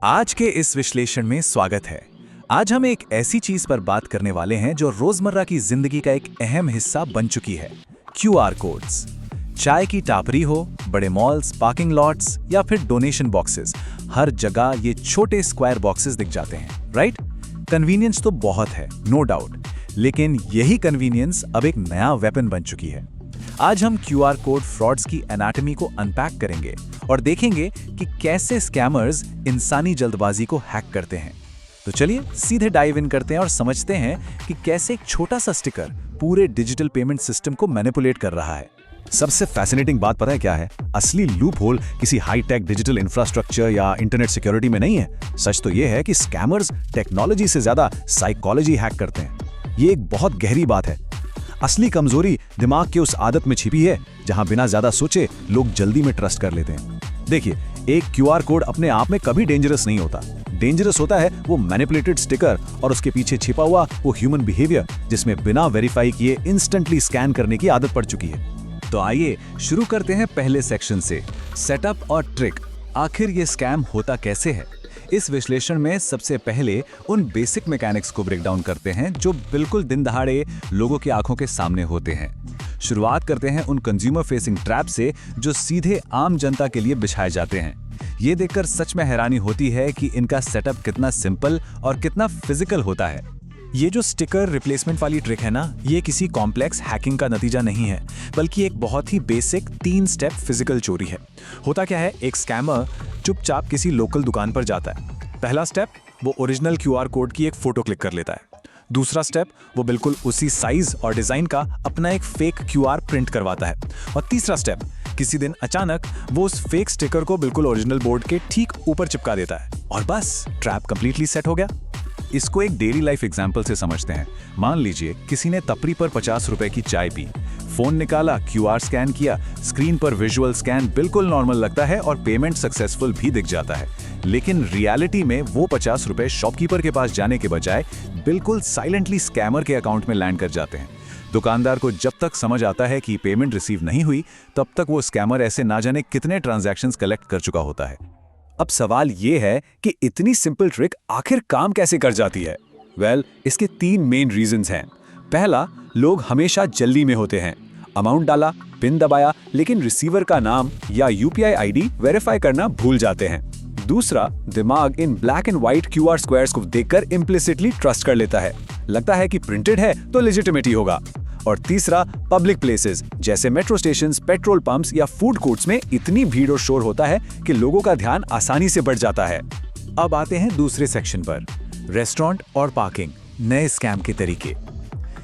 आज के इस विश्लेषण में स्वागत है। आज हम एक ऐसी चीज पर बात करने वाले हैं जो रोजमर्रा की जिंदगी का एक अहम हिस्सा बन चुकी है, क्यूआर कोड्स। चाय की टापरी हो, बड़े मॉल्स, पार्किंग लॉट्स या फिर डोनेशन बॉक्सेस, हर जगह ये छोटे स्क्वायर बॉक्सेस दिख जाते हैं, राइट? कन्वीनियंस तो बहुत है, नो डाउट, लेकिन यही कन्वीनियंस अब एक नया वेपन बन चुकी है। आज हम क्यूआर कोड फ्रॉड्स की एनाटॉमी को अनपैक करेंगे और देखेंगे कि कैसे स्कैमर्स इंसानी जल्दबाजी को हैक करते हैं। तो चलिए सीधे डाइव इन करते हैं और समझते हैं कि कैसे एक छोटा सा स्टिकर पूरे डिजिटल पेमेंट सिस्टम को मैनिपुलेट कर रहा है। सबसे फैसिनेटिंग बात पता है क्या है? असली लूप होल किसी हाई-टेक डिजिटल इंफ्रास्ट्रक्चर या इंटरनेट सिक्योरिटी में नहीं है। सच तो यह है कि स्कैमर्स टेक्नोलॉजी से ज्यादा साइकोलॉजी हैक करते हैं। ये एक बहुत गहरी बात है। असली कमजोरी दिमाग के उस आदत में छिपी है जहां बिना ज्यादा सोचे लोग जल्दी में ट्रस्ट कर लेते हैं। देखिए, एक क्यूआर कोड अपने आप में कभी डेंजरस नहीं होता। डेंजरस होता है वो मैनिपुलेटेड स्टिकर और उसके पीछे छिपा हुआ वो ह्यूमन बिहेवियर जिसमें बिना वेरीफाई किए इंस्टेंटली स्कैन करने की आदत पड़ चुकी है। तो आइए शुरू करते हैं पहले सेक्शन से, सेटअप और ट्रिक। आखिर ये स्कैम होता कैसे है? इस विश्लेषण में सबसे पहले उन बेसिक मैकेनिक्स को ब्रेक डाउन करते हैं जो बिल्कुल दिन दहाड़े लोगों की आंखों के सामने होते हैं। शुरुआत करते हैं उन कंज्यूमर फेसिंग ट्रैप से जो सीधे आम जनता के लिए बिछाए जाते हैं। ये देखकर सच में हैरानी होती है कि इनका सेटअप कितना सिंपल और कितना फिजिकल होता है। ये जो स्टिकर रिप्लेसमेंट वाली ट्रिक है ना, ये किसी कॉम्प्लेक्स हैकिंग का नतीजा नहीं है, बल्कि एक बहुत ही बेसिक 3 स्टेप फिजिकल चोरी है। होता क्या है, एक स्कैमर चुपचाप किसी लोकल दुकान पर जाता है। पहला स्टेप, वो ओरिजिनल क्यूआर कोड की एक फोटो क्लिक कर लेता है। दूसरा स्टेप, वो बिल्कुल उसी साइज और डिजाइन का अपना एक फेक क्यूआर प्रिंट करवाता है। और तीसरा स्टेप, किसी दिन अचानक वो उस फेक स्टिकर को बिल्कुल ओरिजिनल बोर्ड के ठीक ऊपर चिपका देता है और बस ट्रैप कंप्लीटली सेट हो गया। इसको एक डेली लाइफ एग्जाम्पल से समझते हैं। मान लीजिए किसी ने टपरी पर 50 रुपए की चाय पी, फोन निकाला, क्यूआर स्कैन किया, स्क्रीन पर विजुअल स्कैन बिल्कुल नॉर्मल लगता है और पेमेंट सक्सेसफुल भी दिख जाता है। लेकिन रियलिटी में वो 50 रुपए शॉपकीपर के पास जाने के बजाय बिल्कुल साइलेंटली स्कैमर के अकाउंट में लैंड कर जाते हैं। दुकानदार को जब तक समझ आता है कि पेमेंट रिसीव नहीं हुई, तब तक वो स्कैमर ऐसे ना जाने कितने ट्रांजैक्शंस कलेक्ट कर चुका होता है। अब सवाल ये है कि इतनी सिंपल ट्रिक आखिर काम कैसे कर जाती है? इसके 3 मेन रीजंस हैं। पहला, लोग हमेशा जल्दी में होते हैं। अमाउंट डाला, पिन दबाया, लेकिन रिसीवर का नाम या यूपीआई आईडी वेरीफाई करना भूल जाते हैं। दूसरा, दिमाग in black and white QR squares को देखकर इम्प्लिसिटली ट्रस्ट कर लेता है। लगता है कि प्रिंटेड है तो लेजिटिमेट ही होगा। और तीसरा, पब्लिक प्लेसेस जैसे मेट्रो स्टेशंस, पेट्रोल पंप्स या फूड कोर्ट्स में इतनी भीड़ और शोर होता है कि लोगों का ध्यान आसानी से बढ़ जाता है। अब आते हैं दूसरे सेक्शन पर, रेस्टोरेंट और पार्किंग, नए स्कैम के तरीके।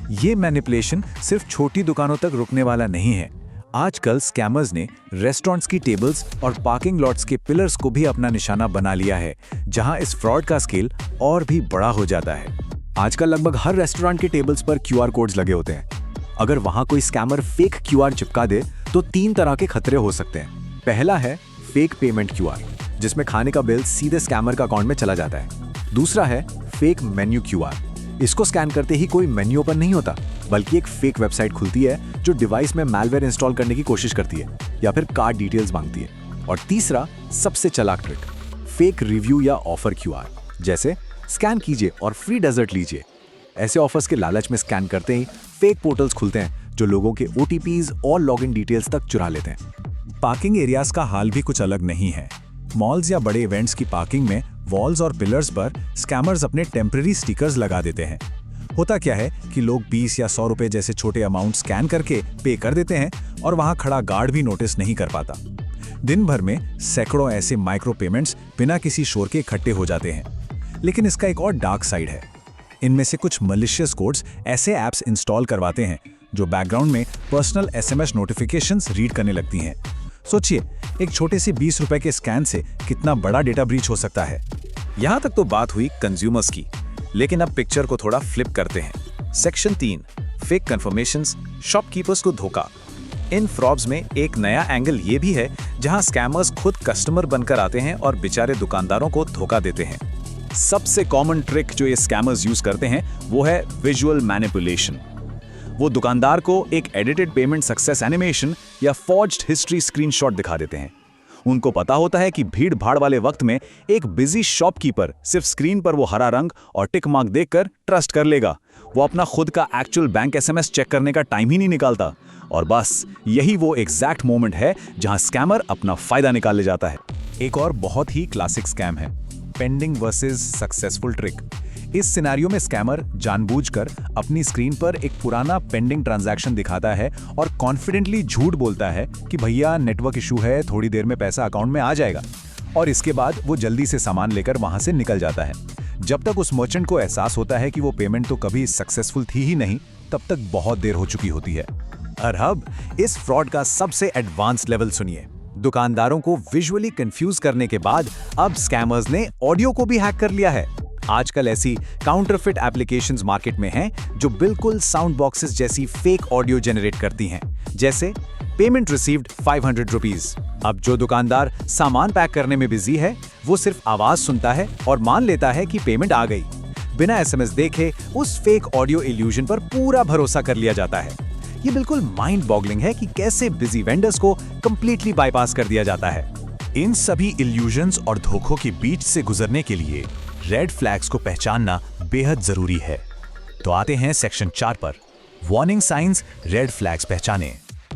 ये मैनिपुलेशन सिर्फ छोटी दुकानों तक रुकने वाला नहीं है। आजकल स्कैमर्स ने रेस्टोरेंट्स की टेबल्स और पार्किंग लॉट्स के पिलर्स को भी अपना निशाना बना लिया है, जहां इस फ्रॉड का स्केल और भी बड़ा हो जाता है। आजकल लगभग हर रेस्टोरेंट के टेबल्स पर क्यूआर कोड्स लगे होते हैं। अगर वहां कोई स्कैमर फेक क्यूआर चिपका दे तो 3 तरह के खतरे हो सकते हैं। पहला है फेक पेमेंट क्यूआर, जिसमें खाने का बिल सीधे स्कैमर का अकाउंट में चला जाता है। दूसरा है फेक मेन्यू क्यूआर। इसको स्कैन करते ही कोई मेन्यू ओपन नहीं होता, बल्कि एक फेक वेबसाइट खुलती है जो डिवाइस में मैलवेयर इंस्टॉल करने की कोशिश करती है या फिर कार्ड डिटेल्स मांगती है। और तीसरा, सबसे चालाक ट्रिक, फेक रिव्यू या ऑफर क्यूआर, जैसे स्कैन कीजिए और फ्री डेजर्ट लीजिए। ऐसे ऑफर्स के लालच में स्कैन करते ही फेक पोर्टल्स खुलते हैं जो लोगों के ओटीपीज और लॉगिन डिटेल्स तक चुरा लेते हैं। पार्किंग एरियाज का हाल भी कुछ अलग नहीं है। मॉल्स या बड़े इवेंट्स की पार्किंग में वॉल्स और पिलर्स पर स्कैमर्स अपने टेम्पररी स्टिकर्स लगा देते हैं। होता क्या है कि लोग 20 या 100 रुपए जैसे छोटे अमाउंट स्कैन करके पे कर देते हैं और वहां खड़ा गार्ड भी नोटिस नहीं कर पाता। दिन भर में सैकड़ों ऐसे माइक्रो पेमेंट्स बिना किसी शोर के इकट्ठे हो जाते हैं। लेकिन इसका एक और डार्क साइड है। इनमें से कुछ मलिशियस कोड्स ऐसे ऐप्स इंस्टॉल करवाते हैं जो बैकग्राउंड में पर्सनल एसएमएस नोटिफिकेशंस रीड करने लगती हैं। सोचिए, एक छोटे से 20 रुपए के स्कैन से कितना बड़ा डेटा ब्रीच हो सकता है। यहां तक तो बात हुई कंज्यूमर्स की, लेकिन अब पिक्चर को थोड़ा फ्लिप करते हैं। सेक्शन 3, फेक कंफर्मेशंस, शॉपकीपर्स को धोखा। इन फ्रॉड्स में एक नया एंगल ये भी है जहां स्कैमर्स खुद कस्टमर बनकर आते हैं और बेचारे दुकानदारों को धोखा देते हैं। सबसे कॉमन ट्रिक जो ये स्कैमर्स यूज करते हैं वो है विजुअल मैनिपुलेशन। वो दुकानदार को एक एडिटेड पेमेंट सक्सेस एनिमेशन या फॉर्ज्ड हिस्ट्री स्क्रीनशॉट दिखा देते हैं। उनको पता होता है कि भीड़ भाड़ वाले वक्त में एक बिजी शॉपकीपर सिर्फ स्क्रीन पर वो हरा रंग और टिक मार्क देखकर ट्रस्ट कर लेगा। वो अपना खुद का एक्चुअल बैंक एसएमएस चेक करने का टाइम ही नहीं निकालता। और बस यही वो एग्जैक्ट मोमेंट है जहां स्कैमर अपना फायदा निकाल ले जाता है। एक और बहुत ही क्लासिक स्कैम है पेंडिंग वर्सेस सक्सेसफुल ट्रिक। इस सिनेरियो में स्कैमर जानबूझकर अपनी स्क्रीन पर एक पुराना पेंडिंग ट्रांजैक्शन दिखाता है और कॉन्फिडेंटली झूठ बोलता है कि भैया नेटवर्क इशू है, थोड़ी देर में पैसा अकाउंट में आ जाएगा। और इसके बाद वो जल्दी से सामान लेकर वहां से निकल जाता है। जब तक उस मर्चेंट को एहसास होता है कि वो पेमेंट तो कभी सक्सेसफुल थी ही नहीं, तब तक बहुत देर हो चुकी होती है। और अब इस फ्रॉड का सबसे एडवांस लेवल सुनिए। दुकानदारों को विजुअली कंफ्यूज करने के बाद अब स्कैमर्स ने ऑडियो को भी हैक कर लिया है। आजकल ऐसी काउंटरफिट एप्लीकेशंस मार्केट में हैं जो बिल्कुल साउंड बॉक्सेस जैसी फेक ऑडियो जनरेट करती हैं, जैसे पेमेंट रिसीव्ड 500 रुपीज। अब जो दुकानदार सामान पैक करने में बिजी है, वो सिर्फ आवाज सुनता है और मान लेता है कि पेमेंट आ गई। बिना एसएमएस देखे उस फेक ऑडियो इल्यूजन पर पूरा भरोसा कर लिया जाता है। ये बिल्कुल माइंड बॉगलिंग है कि कैसे बिजी वेंडर्स को कंप्लीटली बाईपास कर दिया जाता है। इन सभी इल्यूजन्स और धोखों के बीच से गुजरने के लिए रेड फ्लैग्स को पहचानना बेहद जरूरी है। तो आते हैं सेक्शन 4 पर, वार्निंग साइंस रेड फ्लैग्स पहचाने।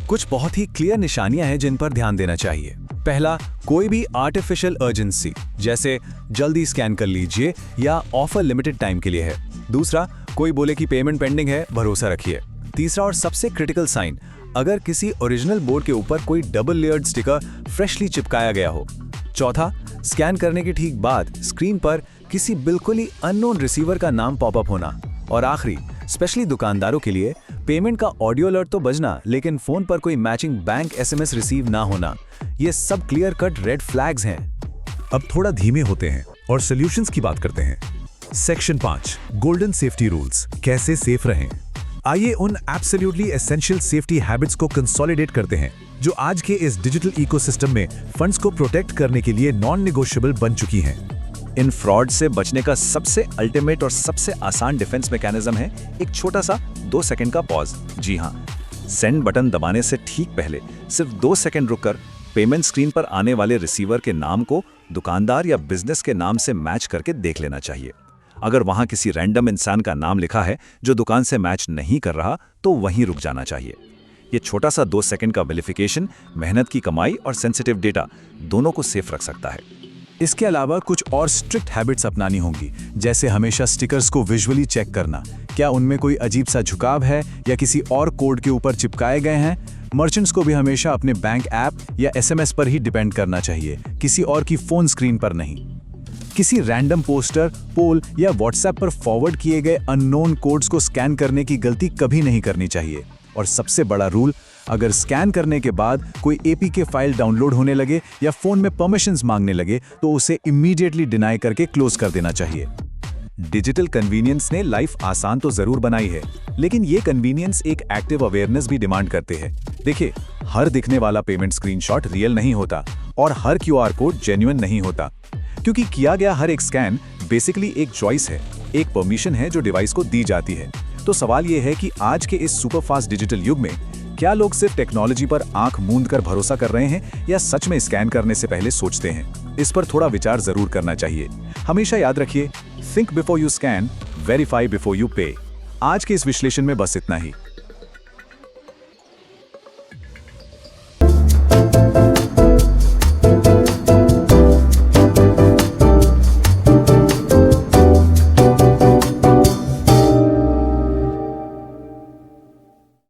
कुछ बहुत ही क्लियर निशानियां हैं जिन पर ध्यान देना चाहिए। पहला, कोई भी आर्टिफिशियल अर्जेंसी, जैसे जल्दी स्कैन कर लीजिए या ऑफर लिमिटेड टाइम के लिए है। दूसरा, कोई बोले कि पेमेंट पेंडिंग है, भरोसा रखिए। तीसरा और सबसे क्रिटिकल साइन, अगर किसी ओरिजिनल बोर्ड के ऊपर कोई डबल लेयर्ड स्टिकर फ्रेशली चिपकाया गया हो। चौथा, स्कैन करने के ठीक बाद स्क्रीन पर किसी बिल्कुल ही अननोन रिसीवर का नाम पॉपअप होना। और आखिरी, स्पेशली दुकानदारों के लिए, पेमेंट का ऑडियो अलर्ट तो बजना, लेकिन फोन पर कोई मैचिंग बैंक एसएमएस रिसीव ना होना। ये सब क्लियर कट रेड फ्लैग्स हैं। अब थोड़ा धीमे होते हैं और सॉल्यूशंस की बात करते हैं। सेक्शन 5, गोल्डन सेफ्टी रूल्स, कैसे सेफ रहें। आइए उन एब्सोल्युटली एसेंशियल सेफ्टी हैबिट्स को कंसोलिडेट करते हैं जो आज के इस डिजिटल इकोसिस्टम में फंड्स को प्रोटेक्ट करने के लिए नॉन नेगोशिएबल बन चुकी हैं। इन फ्रॉड से बचने का सबसे अल्टीमेट और सबसे आसान डिफेंस मैकेनिज्म है एक छोटा सा 2 सेकंड का पॉज। जी हाँ, सेंड बटन दबाने से ठीक पहले सिर्फ 2 सेकंड रुककर पेमेंट स्क्रीन पर आने वाले रिसीवर के नाम को दुकानदार या बिजनेस के नाम से मैच करके देख लेना चाहिए। अगर वहां किसी रैंडम इंसान का नाम लिखा है जो दुकान से मैच नहीं कर रहा, तो वहीं रुक जाना चाहिए। ये छोटा सा 2 सेकंड का वेरिफिकेशन मेहनत की कमाई और सेंसिटिव डेटा दोनों को सेफ रख सकता है। इसके अलावा कुछ और स्ट्रिक्ट हैबिट्स अपनानी होंगी, जैसे हमेशा स्टिकर्स को विजुअली चेक करना, क्या उनमें कोई अजीब सा झुकाव है या किसी और कोड के ऊपर चिपकाए गए हैं। मर्चेंट्स को भी हमेशा अपने बैंक ऐप या एसएमएस पर ही डिपेंड करना चाहिए, किसी और की फोन स्क्रीन पर नहीं। किसी रैंडम पोस्टर, पोल या व्हाट्सएप पर फॉरवर्ड किए गए अननोन कोड्स को स्कैन करने की गलती कभी नहीं करनी चाहिए। और सबसे बड़ा रूल, अगर स्कैन करने के बाद कोई एपीके फाइल डाउनलोड होने लगे या फोन में परमिशंस मांगने लगे, तो उसे इमीडिएटली डिनाई करके क्लोज कर देना चाहिए। डिजिटल कन्वीनियंस ने लाइफ आसान तो जरूर बनाई है, लेकिन ये कन्वीनियंस एक एक्टिव अवेयरनेस भी डिमांड करते हैं। देखिए, हर दिखने वाला पेमेंट स्क्रीनशॉट रियल नहीं होता और हर क्यूआर कोड जेन्युइन नहीं होता, क्योंकि किया गया हर एक स्कैन बेसिकली एक चॉइस है, एक परमिशन है जो डिवाइस को दी जाती है। तो सवाल यह है कि आज के इस सुपरफास्ट डिजिटल युग में क्या लोग सिर्फ टेक्नोलॉजी पर आंख मूंद कर भरोसा कर रहे हैं या सच में स्कैन करने से पहले सोचते हैं। इस पर थोड़ा विचार जरूर करना चाहिए। हमेशा याद रखिए, think before you scan, verify before you पे। आज के इस विश्लेषण में बस इतना ही।